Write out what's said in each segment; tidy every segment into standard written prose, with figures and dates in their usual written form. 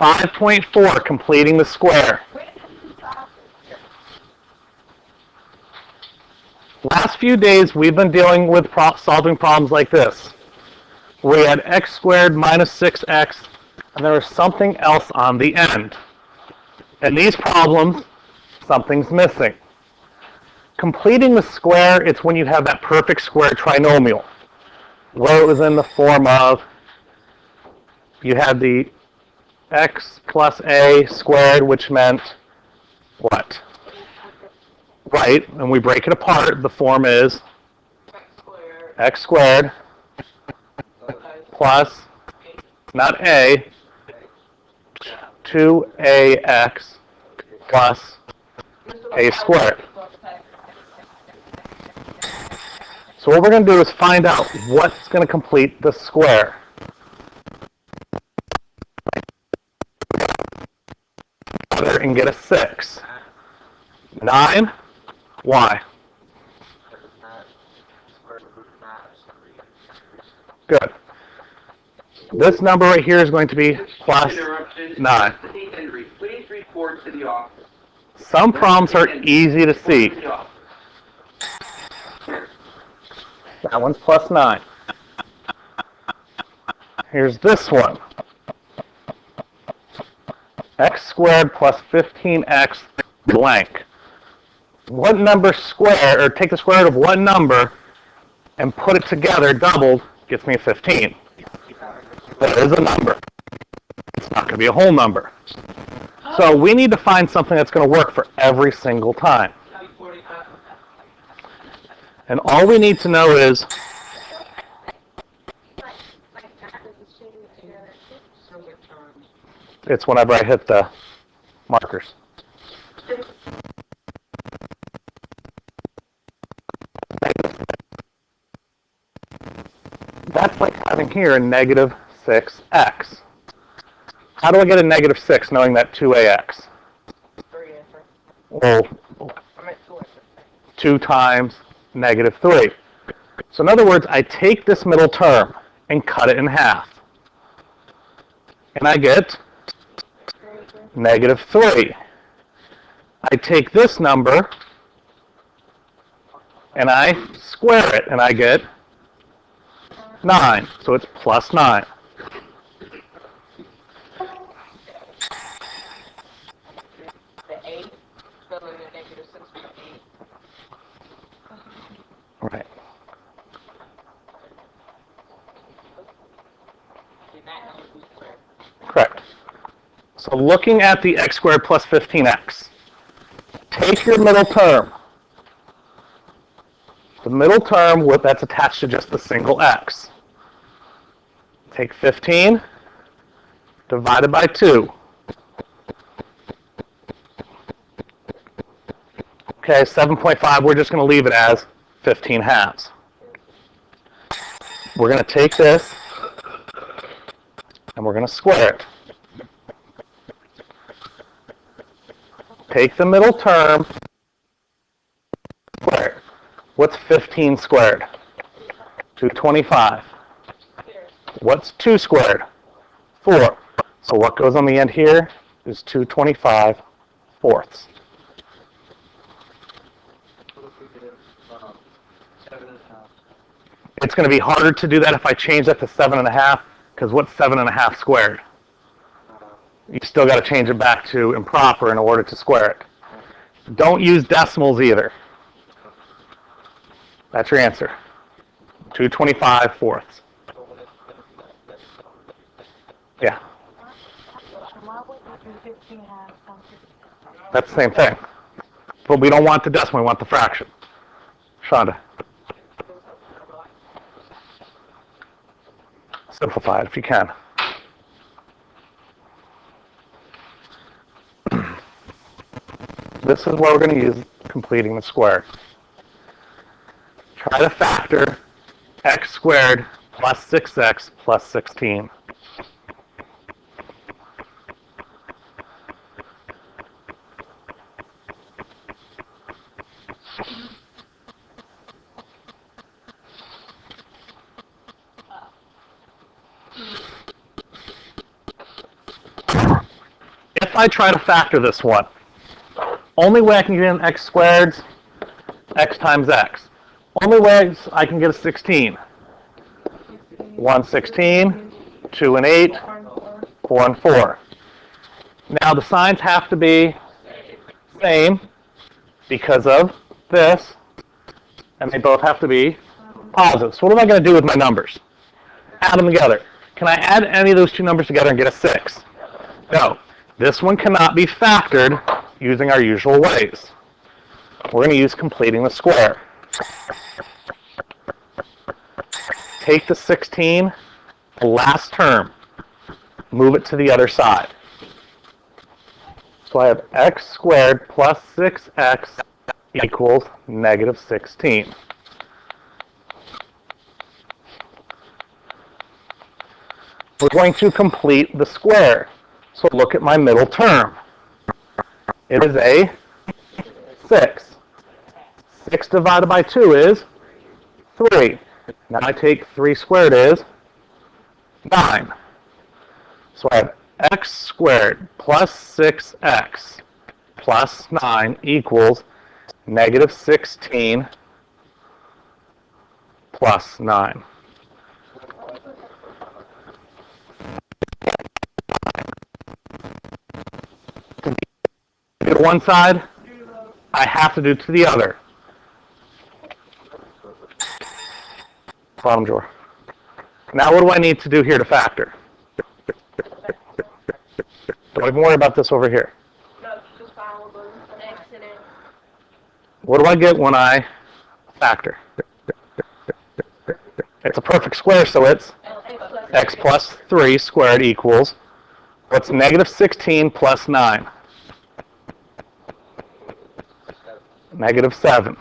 5.4, completing the square. Last few days, we've been dealing with solving problems like this. We had x squared minus 6x, and there was something else on the end. In these problems, something's missing. Completing the square, it's when you have that perfect square trinomial, where it was in the form of, you had the x plus a squared, which meant what? Right, and we break it apart, the form is x squared plus, not a, 2ax plus a squared. So what we're going to do is find out what's going to complete the square. And get a 6. 9. Why? Good. This number right here is going to be plus 9. Some problems are easy to see. That one's plus 9. Here's this one. X squared plus 15x blank. What number square, or take the square root of what number and put it together doubled gets me a 15. That is a number. It's not going to be a whole number. So we need to find something that's going to work for every single time. And all we need to know is it's whenever I hit the markers. That's like having here a negative 6x. How do I get a negative 6 knowing that 2ax? Well, 2 times negative 3. So in other words, I take this middle term and cut it in half. And I get negative 3. I take this number and I square it and I get 9. So it's plus 9. Right. Correct. So looking at the x squared plus 15x, take your middle term. The middle term that's attached to just the single x. Take 15 divided by 2. Okay, 7.5, we're just going to leave it as 15 halves. We're going to take this and we're going to square it. Take the middle term, square it. What's 15 squared? 225. What's 2 squared? 4. So what goes on the end here is 225 fourths. It's going to be harder to do that if I change that to 7.5, because what's 7.5 squared? You still got to change it back to improper in order to square it. Don't use decimals either. That's your answer. 225 fourths. Yeah. That's the same thing. But we don't want the decimal, we want the fraction. Shonda. Simplify it if you can. This is what we're going to use completing the square. Try to factor x squared plus 6x plus 16. if I try to factor this one, only way I can get an x squared is x times x. Only way I can get a 16. 1 16, 2 and 8, 4 and 4. Now the signs have to be same because of this, and they both have to be positive. So what am I going to do with my numbers? Add them together. Can I add any of those two numbers together and get a 6? No. This one cannot be factored using our usual ways. We're going to use completing the square. Take the 16, the last term, move it to the other side. So I have x squared plus 6x equals negative 16. We're going to complete the square. So look at my middle term. It is a 6. 6 divided by 2 is 3. Now I take 3 squared is 9. So I have x squared plus 6x plus 9 equals negative 16 plus 9. To do one side, I have to do to the other. Bottom drawer. Now what do I need to do here to factor? Don't even worry about this over here. What do I get when I factor? It's a perfect square, so it's x plus 3 squared equals, what's negative 16 plus 9? Negative 7.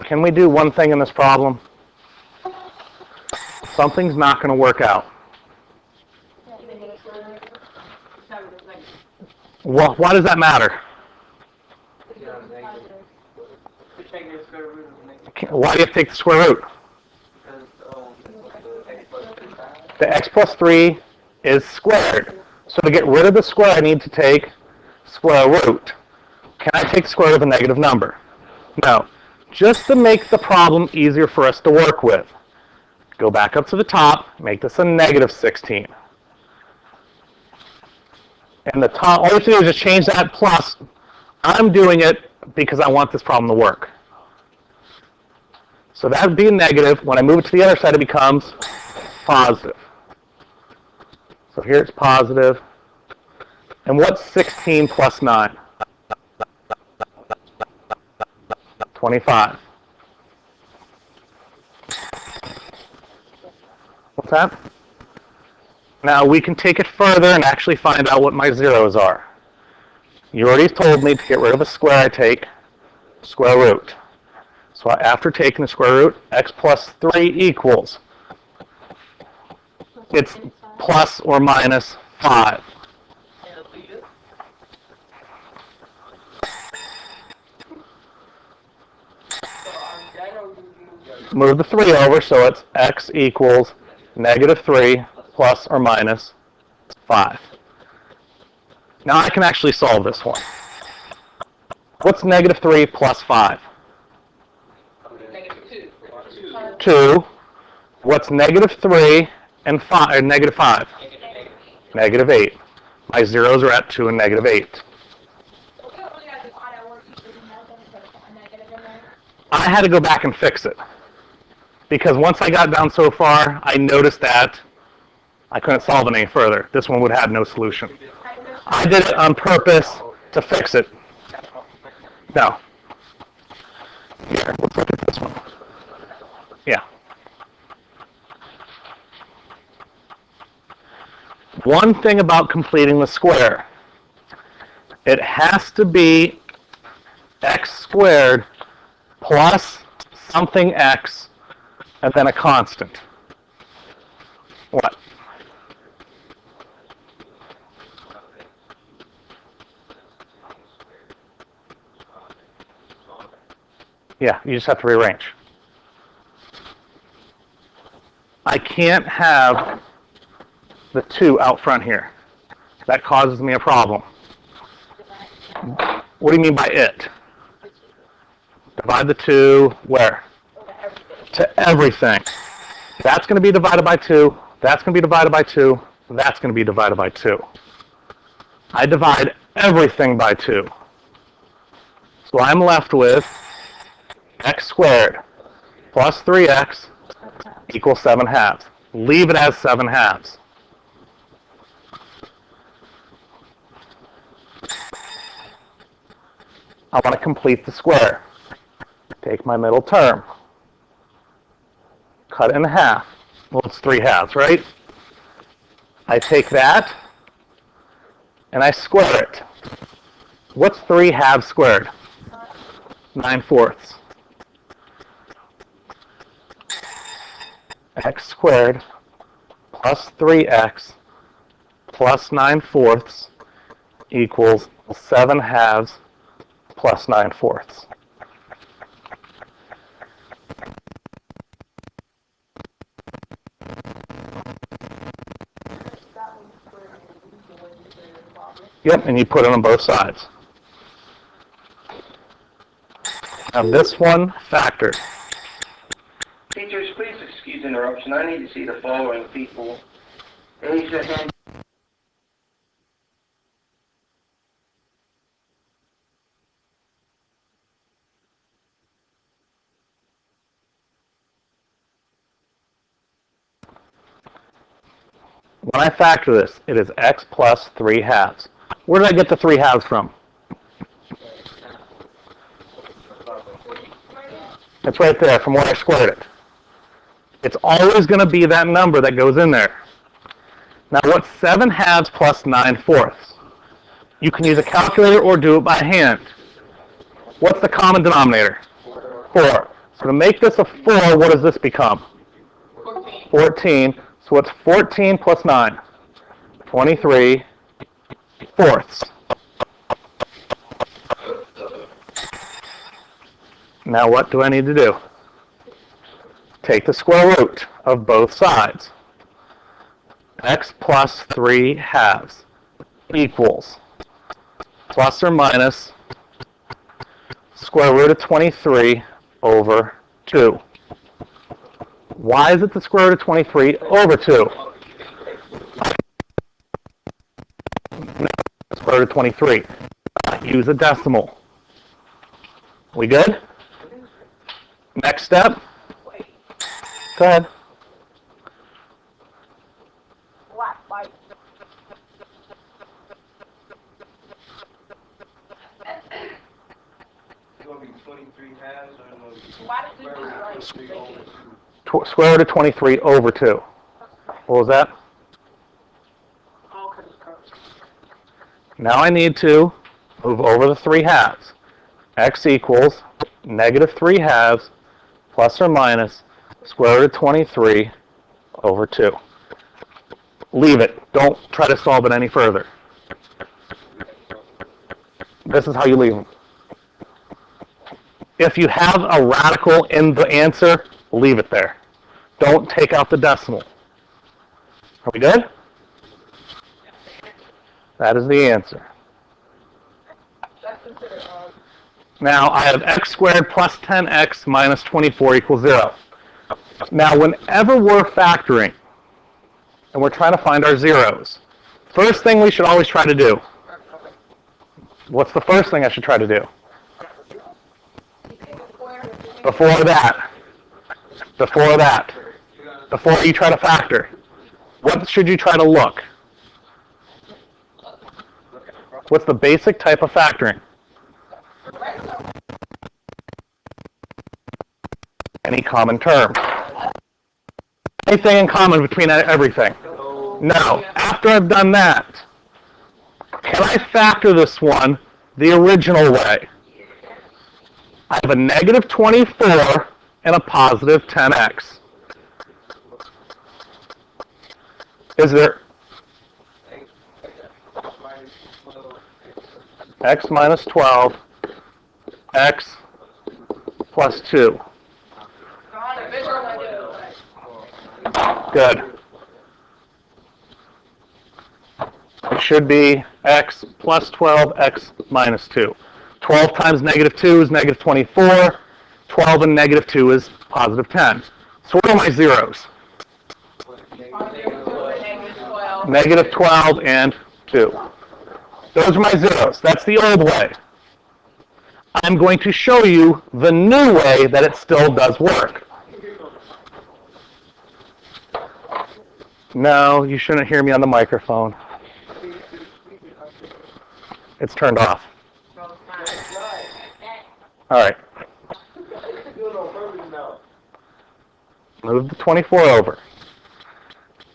Can we do one thing in this problem? Something's not going to work out. Well, why does that matter? Why do you have to take the square root? The x plus 3 is squared. So to get rid of the square, I need to take square root. Can I take the square root of a negative number? No. Just to make the problem easier for us to work with, go back up to the top, make this a negative 16. And the top, all you have to do is just change that plus. I'm doing it because I want this problem to work. So that would be a negative. When I move it to the other side, it becomes positive. So here it's positive. And what's 16 plus 9? 25. What's that? Now we can take it further and actually find out what my zeros are. You already told me to get rid of a square, I take square root. So after taking the square root, x plus 3 equals, it's plus or minus 5. Move the 3 over, so it's x equals negative 3 plus or minus 5. Now I can actually solve this one. What's negative 3 plus 5? 2. What's negative 3 and 5, or negative 5? Negative 8. My zeros are at 2 and negative 8. I had to go back and fix it. Because once I got down so far, I noticed that I couldn't solve it any further. This one would have no solution. I did it on purpose to fix it. No. Here, let's look at this one. Yeah. One thing about completing the square, it has to be x squared plus something x and then a constant. What? Yeah, you just have to rearrange. I can't have the 2 out front here. That causes me a problem. What do you mean by it? Divide the 2 where? To everything. That's going to be divided by 2. That's going to be divided by 2. That's going to be divided by 2. I divide everything by 2. So I'm left with x squared plus 3x equals 7 halves. Leave it as 7 halves. I want to complete the square. Take my middle term. Cut it in half. Well, it's 3 halves, right? I take that and I square it. What's 3 halves squared? 9/4. X squared plus 3x plus 9/4 equals 7 halves plus 9/4. Yep, and you put it on both sides. Now this one factored. Teachers, please excuse interruption. I need to see the following people. Asia Hen. When I factor this, it is x plus 3 halves. Where did I get the 3 halves from? It's right there from where I squared it. It's always going to be that number that goes in there. Now what's 7 halves plus 9/4? You can use a calculator or do it by hand. What's the common denominator? 4. So to make this a 4, what does this become? 14. So what's 14 plus 9? 23 fourths. Now what do I need to do? Take the square root of both sides. X plus 3 halves equals plus or minus square root of 23 over 2. Why is it the square root of 23 over 2? Square root of 23. Use a decimal. We good? Next step. Go ahead. Square root of 23 over 2. What was that? Now I need to move over the 3 halves. X equals negative 3 halves plus or minus square root of 23 over 2. Leave it. Don't try to solve it any further. This is how you leave them. If you have a radical in the answer, leave it there. Don't take out the decimal. Are we good? That is the answer. Now I have x squared plus 10x minus 24 equals 0. Now whenever we're factoring and we're trying to find our zeros, first thing we should always try to do. What's the first thing I should try to do? Before that. Before you try to factor. What should you try to look? What's the basic type of factoring? Any common term. Anything in common between everything? No. After I've done that, can I factor this one the original way? I have a negative 24 and a positive 10x. Is there x minus 12, x plus 2. Good. should be x plus 12, x minus 2. 12 times negative 2 is negative 24. 12 and negative 2 is positive 10. So what are my zeros? Negative 12 and 2. Those are my zeros. That's the old way. I'm going to show you the new way that it still does work. No, you shouldn't hear me on the microphone. It's turned off. All right. Move the 24 over.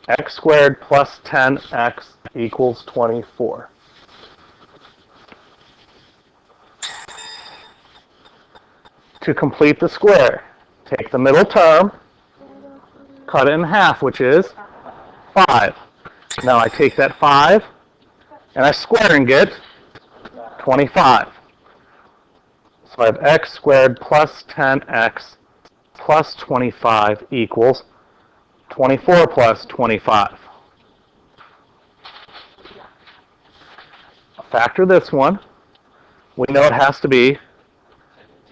X squared plus 10x equals 24. To complete the square, take the middle term, cut it in half, which is 5. Now I take that 5, and I square and get 25. So I have x squared plus 10x plus 25 equals 24 plus 25. Factor this one. We know it has to be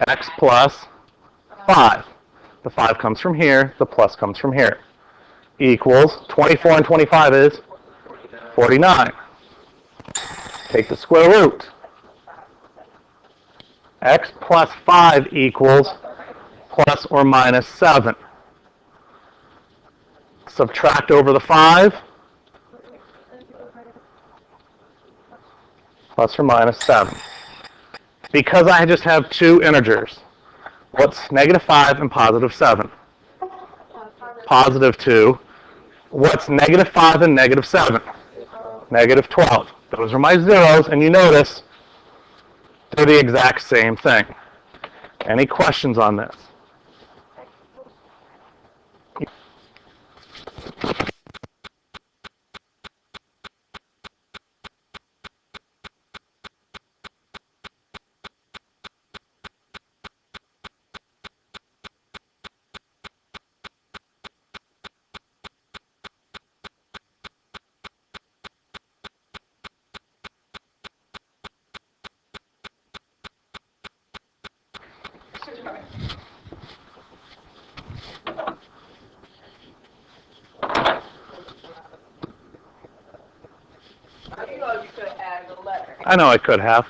x plus 5. The 5 comes from here, the plus comes from here. Equals 24 and 25 is 49. Take the square root. X plus 5 equals plus or minus 7. Subtract over the 5. Plus or minus 7. Because I just have two integers, what's negative 5 and positive 7? Positive 2. What's negative 5 and negative 7? Negative 12. Those are my zeros, and you notice they're the exact same thing. Any questions on this? I know I could have.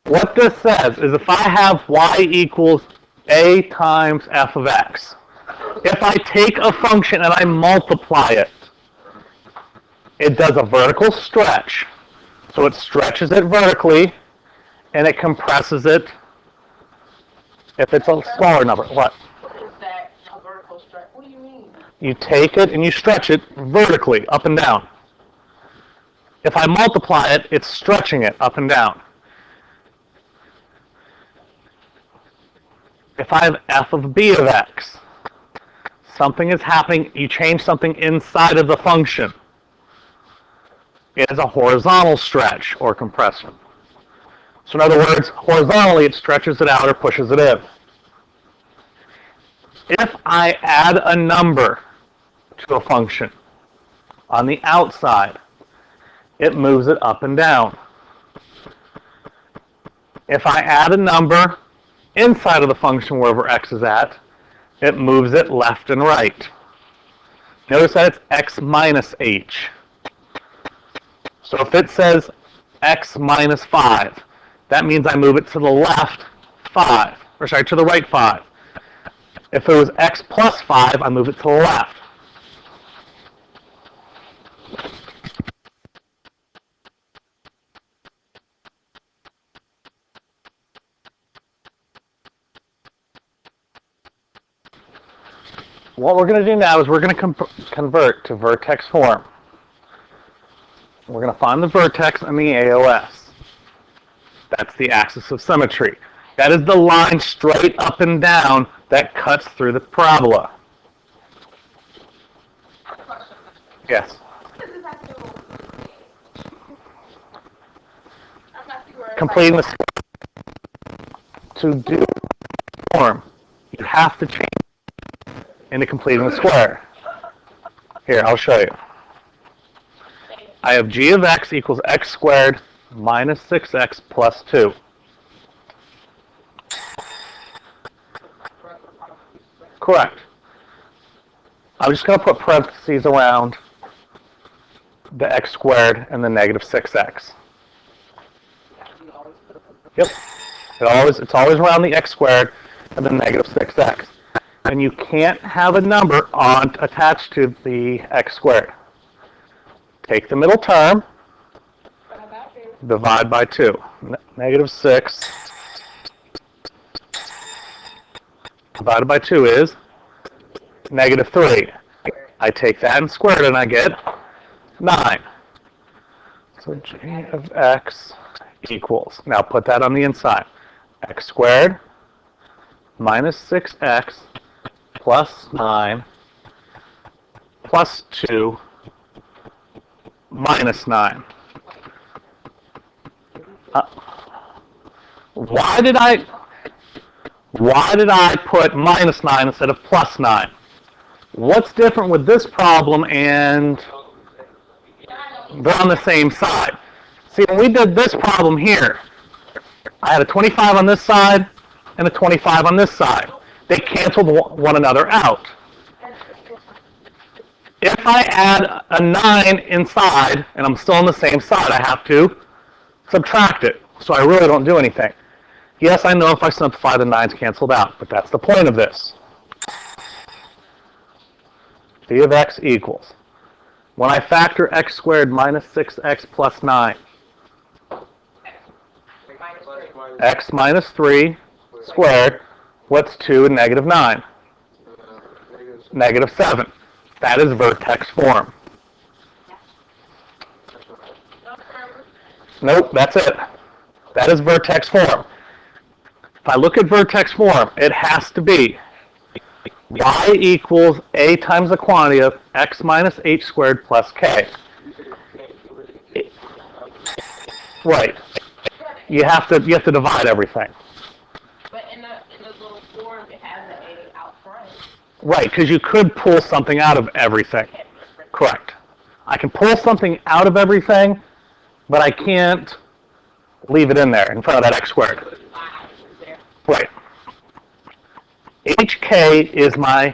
What this says is if I have y equals a times f of x, if I take a function and I multiply it, it does a vertical stretch. So it stretches it vertically, and it compresses it if it's a smaller number. What? What is that, a vertical stretch? What do you mean? You take it and you stretch it vertically, up and down. If I multiply it, it's stretching it up and down. If I have f of b of x, something is happening, you change something inside of the function. It is a horizontal stretch or compression. So in other words, horizontally it stretches it out or pushes it in. If I add a number to a function on the outside, it moves it up and down. If I add a number inside of the function wherever x is at, it moves it left and right. Notice that it's x minus h. So if it says x minus 5, that means I move it to the left 5, or sorry, to the right 5. If it was x plus 5, I move it to the left. what we're going to do now is we're going to convert to vertex form. We're going to find the vertex and the AOS. That's the axis of symmetry. That is the line straight up and down that cuts through the parabola. Yes? Completing the to do form, you have to change into completing the square. Here, I'll show you. I have g of x equals x squared minus 6x plus 2. Correct. I'm just going to put parentheses around the x squared and the negative 6x. Yep. It's always around the x squared and the negative 6x. And you can't have a number attached to the x squared. Take the middle term, divide by 2. Negative 6 divided by 2 is negative 3. I take that and square it and I get 9. So g of x equals, now put that on the inside, x squared minus 6x plus 9 plus 2 minus 9. Why did I put minus 9 instead of plus 9? What's different with this problem and they're on the same side? See, when we did this problem here, I had a 25 on this side and a 25 on this side. They canceled one another out. If I add a 9 inside and I'm still on the same side, I have to subtract it. So I really don't do anything. Yes, I know if I simplify, the 9's canceled out, but that's the point of this. d of x equals, when I factor x squared minus 6x plus 9, x minus 3 squared, what's 2 and negative 9? Negative 7. That is vertex form. Nope, that's it. That is vertex form. If I look at vertex form, it has to be y equals a times the quantity of x minus h squared plus k. Right. You have to divide everything. But in the little form, it has an A out front. Right, because you could pull something out of everything. Correct. I can pull something out of everything, but I can't leave it in there in front of that x squared. Right. HK is my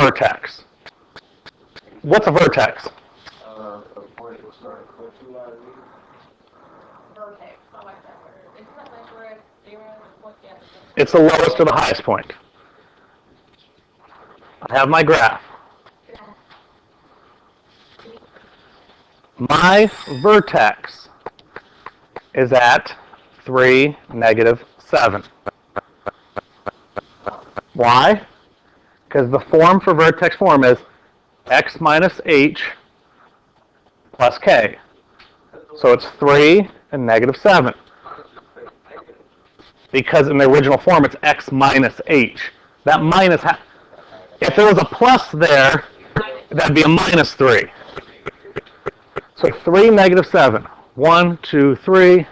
vertex. What's a vertex? Vertex. I like that word. Isn't that like where zero is what gets? It's the lowest or the highest point. I have my graph. My vertex is at 3, negative 7. Why? Because the form for vertex form is x minus h plus k. So it's 3 and negative 7. Because in the original form it's x minus h. That minus, if there was a plus there, that'd be a minus 3. So 3, negative 7. 1, 2, 3.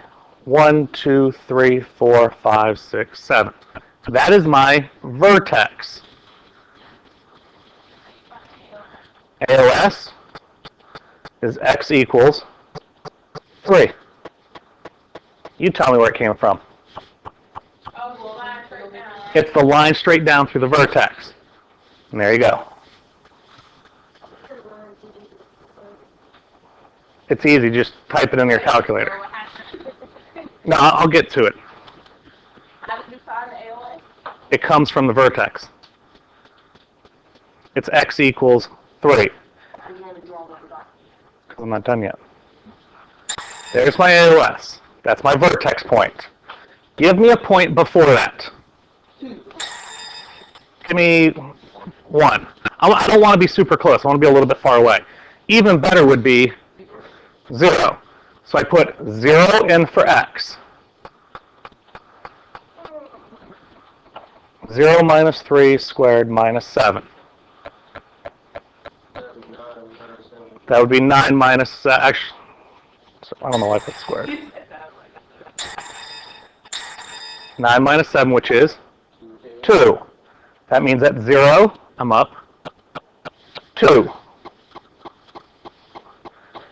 1, 2, 3, 4, 5, 6, 7. That is my vertex. AOS is x equals 3. You tell me where it came from. Oh, the line straight down. It's the line straight down through the vertex. And there you go. It's easy, just type it in your calculator. No, I'll get to it. How did you find the AOS? It comes from the vertex. It's x equals 3. Because I'm not done yet. There's my AOS. That's my vertex point. Give me a point before that. Give me 1. I don't want to be super close. I want to be a little bit far away. Even better would be 0. So I put 0 in for x. 0 minus 3 squared minus 7. That would be 9 minus, actually, I don't know why I put squared. 9 minus 7, which is 2. That means at 0, I'm up 2.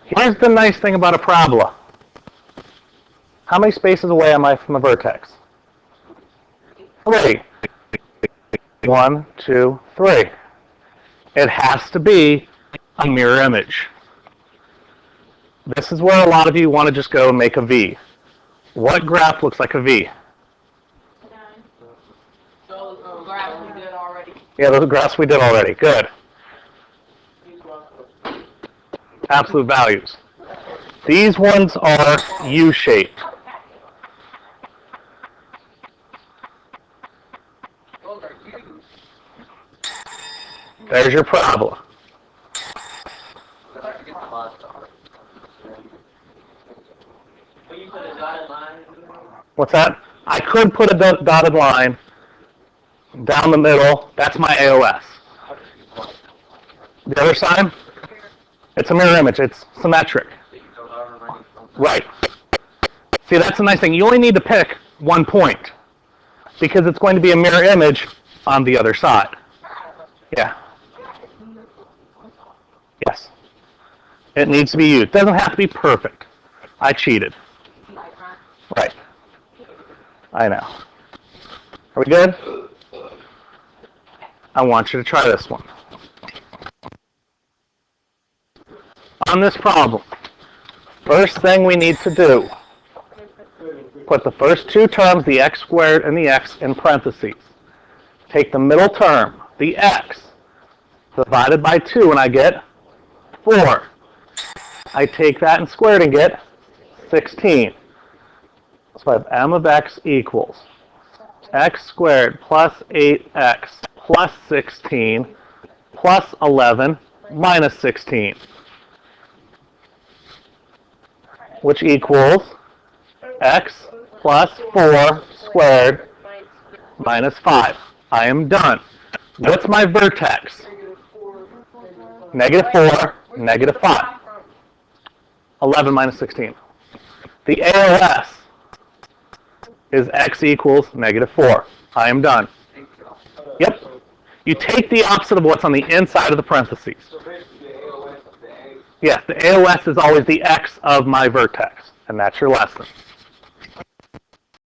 Here's the nice thing about a parabola. How many spaces away am I from a vertex? 3. 1, 2, 3. It has to be a mirror image. This is where a lot of you want to just go and make a V. What graph looks like a V? Those graphs we did already. Yeah, those graphs we did already. Good. Absolute values. These ones are U-shaped. Those are huge. There's your parabola. Will you put a dotted line? What's that? I could put a dotted line down the middle. That's my AOS. The other side? It's a mirror image. It's symmetric. Right. See, that's the nice thing. You only need to pick one point because it's going to be a mirror image on the other side. Yeah. Yes. It needs to be used. It doesn't have to be perfect. I cheated. Right. I know. Are we good? I want you to try this one. On this problem, first thing we need to do, put the first two terms, the x squared and the x, in parentheses. Take the middle term, the x, divided by 2, and I get 4. I take that and square it and get 16. So I have m of x equals x squared plus 8x plus 16 plus 11 minus 16, which equals x plus 4 squared minus 5. I am done. What's my vertex? Negative 4, negative 5. 11 minus 16. The AOS is x equals negative 4. I am done. Yep. You take the opposite of what's on the inside of the parentheses. Yes, the AOS is always the x of my vertex, and that's your lesson.